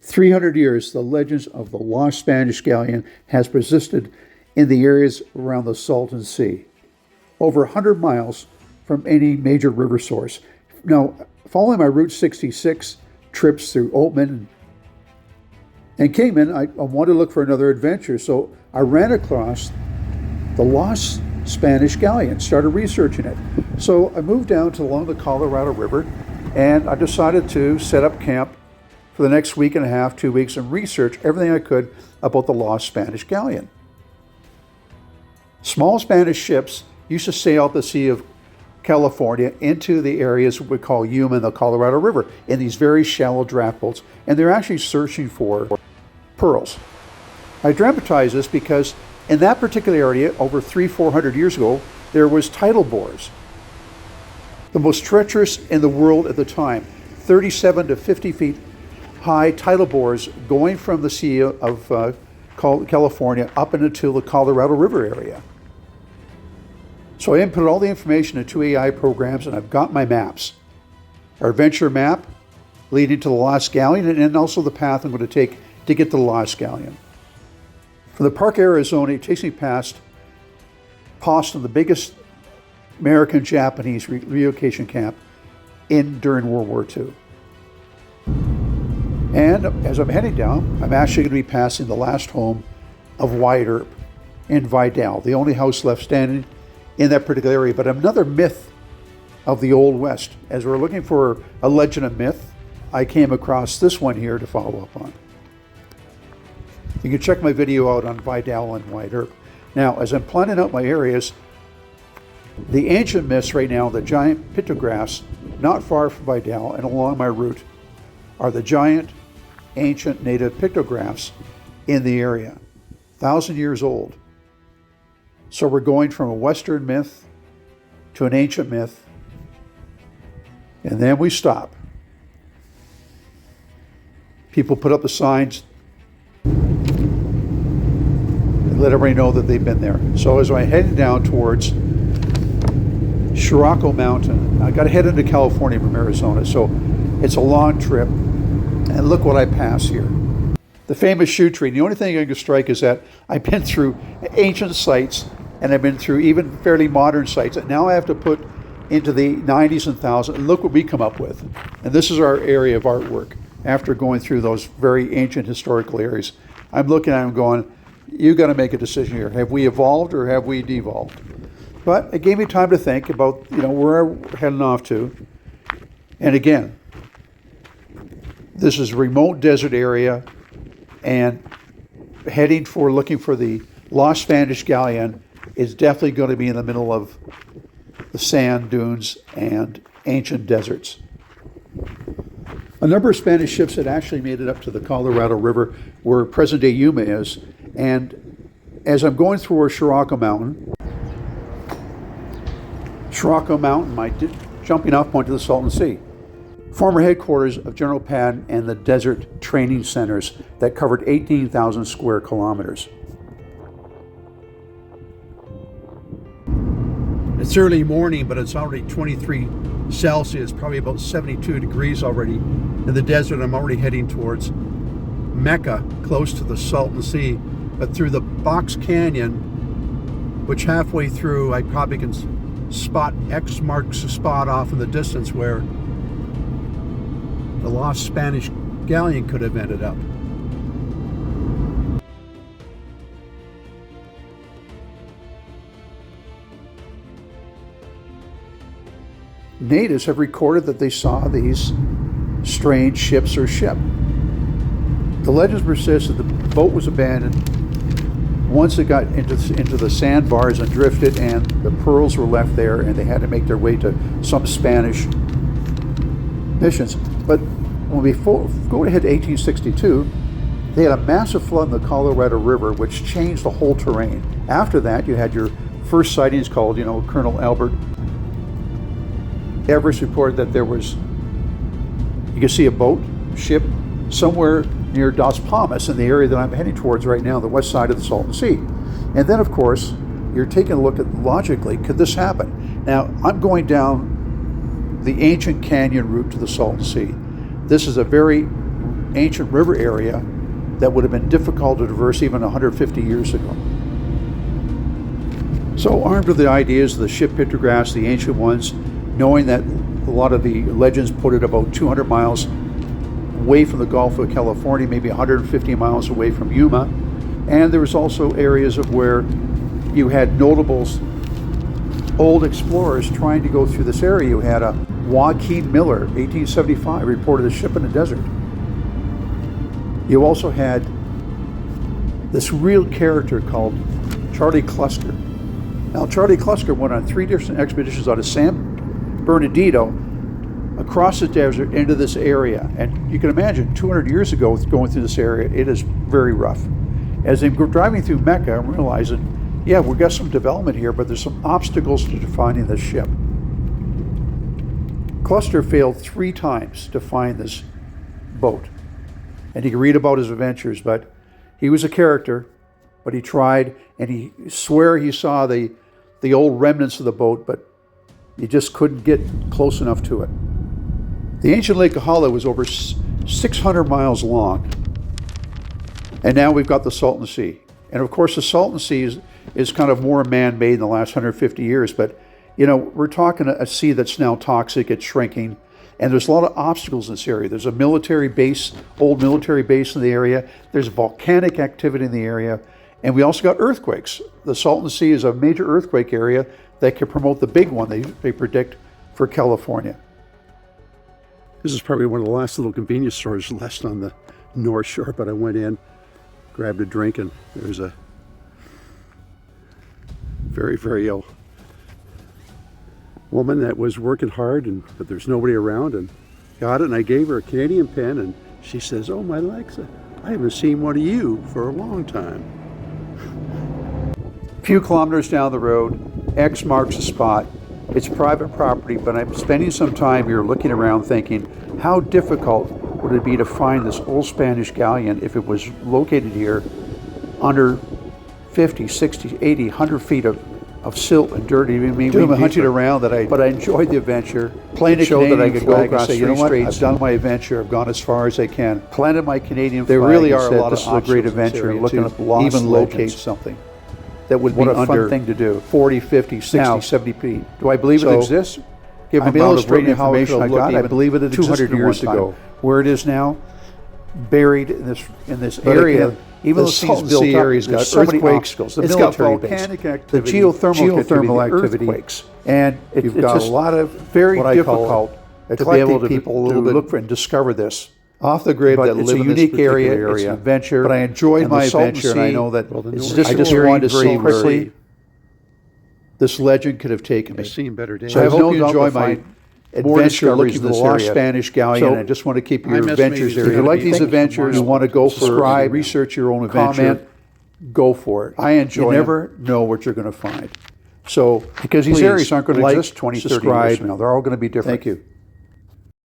300 years, the legends of the Lost Spanish Galleon has persisted in the areas around the Salton Sea, over 100 miles from any major river source. Now, following my Route 66 trips through Oatman and Kingman, I wanted to look for another adventure, so I ran across the Lost Spanish Galleon, started researching it. So I moved down to along the Colorado River, and I decided to set up camp for the next week and a half, 2 weeks, and research everything I could about the Lost Spanish Galleon. Small Spanish ships used to sail out the Sea of California into the areas we call Yuma and the Colorado River in these very shallow draft boats, and they're actually searching for pearls. I dramatize this because in that particular area, over 400 years ago, there was tidal bores. The most treacherous in the world at the time, 37 to 50 feet high tidal bores going from the Sea of California up into the Colorado River area. So I input all the information into AI programs, and I've got my maps. Our adventure map leading to the Lost Galleon, and also the path I'm going to take to get to the Lost Galleon. From the Park, Arizona, it takes me past Boston, the biggest American-Japanese relocation camp during World War II. And as I'm heading down, I'm actually going to be passing the last home of Wyatt Earp in Vidal, the only house left standing in that particular area. But another myth of the Old West. As we're looking for a legend and myth, I came across this one here to follow up on. You can check my video out on Vidal and Wyatt Earp. Now, as I'm planning out my areas, the ancient myths right now, the giant pictographs not far from Vidal and along my route, are the giant ancient native pictographs in the area, 1,000 years old. So we're going from a Western myth to an ancient myth, and then we stop. People put up the signs and let everybody know that they've been there. So as I'm heading down towards Chirrocco Mountain, I got to head into California from Arizona, so it's a long trip. And look what I pass here. The famous shoe tree. The only thing I can strike is that I've been through ancient sites, and I've been through even fairly modern sites. And now I have to put into the 90s and 1000s, and look what we come up with. And this is our area of artwork. After going through those very ancient historical areas, I'm looking at them going, you got to make a decision here. Have we evolved or have we devolved? But it gave me time to think about, where we're heading off to. And again, this is a remote desert area, and looking for the Lost Spanish Galleon is definitely going to be in the middle of the sand dunes and ancient deserts. A number of Spanish ships had actually made it up to the Colorado River, where present-day Yuma is, and as I'm going through Chirrocco Mountain, my jumping off point to the Salton Sea, former headquarters of General Patton and the desert training centers that covered 18,000 square kilometers. It's early morning, but it's already 23 Celsius, probably about 72 degrees already in the desert. I'm already heading towards Mecca, close to the Salton Sea, but through the Box Canyon, which halfway through I probably can spot X marks a spot off in the distance where the Lost Spanish Galleon could have ended up. Natives have recorded that they saw these strange ships or ship. The legends persist that the boat was abandoned once it got into the sandbars and drifted, and the pearls were left there, and they had to make their way to some Spanish missions. But when we go ahead to 1862, they had a massive flood in the Colorado River, which changed the whole terrain. After that, you had your first sightings called, Colonel Albert Everest reported that you could see a ship somewhere near Dos Palmas in the area that I'm heading towards right now, the west side of the Salton Sea. And then, of course, you're taking a look at, logically, could this happen? Now, I'm going down the ancient canyon route to the Salton Sea. This is a very ancient river area that would have been difficult to traverse even 150 years ago. So armed with the ideas of the ship pictographs, the ancient ones, knowing that a lot of the legends put it about 200 miles away from the Gulf of California, maybe 150 miles away from Yuma, and there was also areas of where you had notables, old explorers trying to go through this area. You had a Joaquin Miller, 1875, reported a ship in the desert. You also had this real character called Charlie Cluster. Now, Charlie Cluster went on 3 different expeditions out of San Bernardino across the desert into this area. And you can imagine 200 years ago going through this area, it is very rough. As they were driving through Mecca, I'm realizing, yeah, we've got some development here, but there's some obstacles to finding this ship. Cluster failed 3 times to find this boat. And you can read about his adventures, but he was a character, but he tried, and he swear he saw the old remnants of the boat, but you just couldn't get close enough to it. The ancient Lake of Hollow was over 600 miles long, and now we've got the Salton Sea. And of course, the Salton Sea is kind of more man-made in the last 150 years, but you know, we're talking a sea that's now toxic, it's shrinking, and there's a lot of obstacles in this area. There's a military base, old military base in the area. There's volcanic activity in the area. And we also got earthquakes. The Salton Sea is a major earthquake area that can promote the big one they predict for California. This is probably one of the last little convenience stores left on the North Shore, but I went in, grabbed a drink, and there's a very, very ill woman that was working hard, but there's nobody around, and got it, and I gave her a Canadian pen, and she says, "Oh, my Alexa, I haven't seen one of you for a long time." A few kilometers down the road, X marks the spot. It's private property, but I'm spending some time here looking around thinking, how difficult would it be to find this old Spanish galleon if it was located here under 50, 60, 80, 100 feet of silt and dirt. Even me, I'm hunting around but I enjoyed the adventure. Planted a Canadian that I could go across say, you know what, I've done my adventure. I've gone as far as I can. Planted my Canadian flag. There really are a lot of a great adventure. Looking up lost even locate something that would be a fun thing to do. 40, 50, 60, now, 70 feet. Do I believe it exists? Given the illustrating information I got, I believe it existed 200 years ago. Where it is now, buried in this area. Even though the Salton Sea area's got so many obstacles, it's got volcanic activity, the geothermal activity, and you've got a lot of very difficult to be able to people to look for and discover this off the grid that live in this unique area. It's an adventure, but I enjoyed my adventure, and I know that I just wanted to see quickly this legend could have taken me. So I hope you enjoy my adventure looking for the Lost Spanish Galleon. I just want to keep your adventures there. If you like these adventures, you want to go for research your own adventure, go for it. I enjoy it. You never know what you're going to find. So, because these areas aren't going to exist 20, 30 years from now. They're all going to be different. Thank you.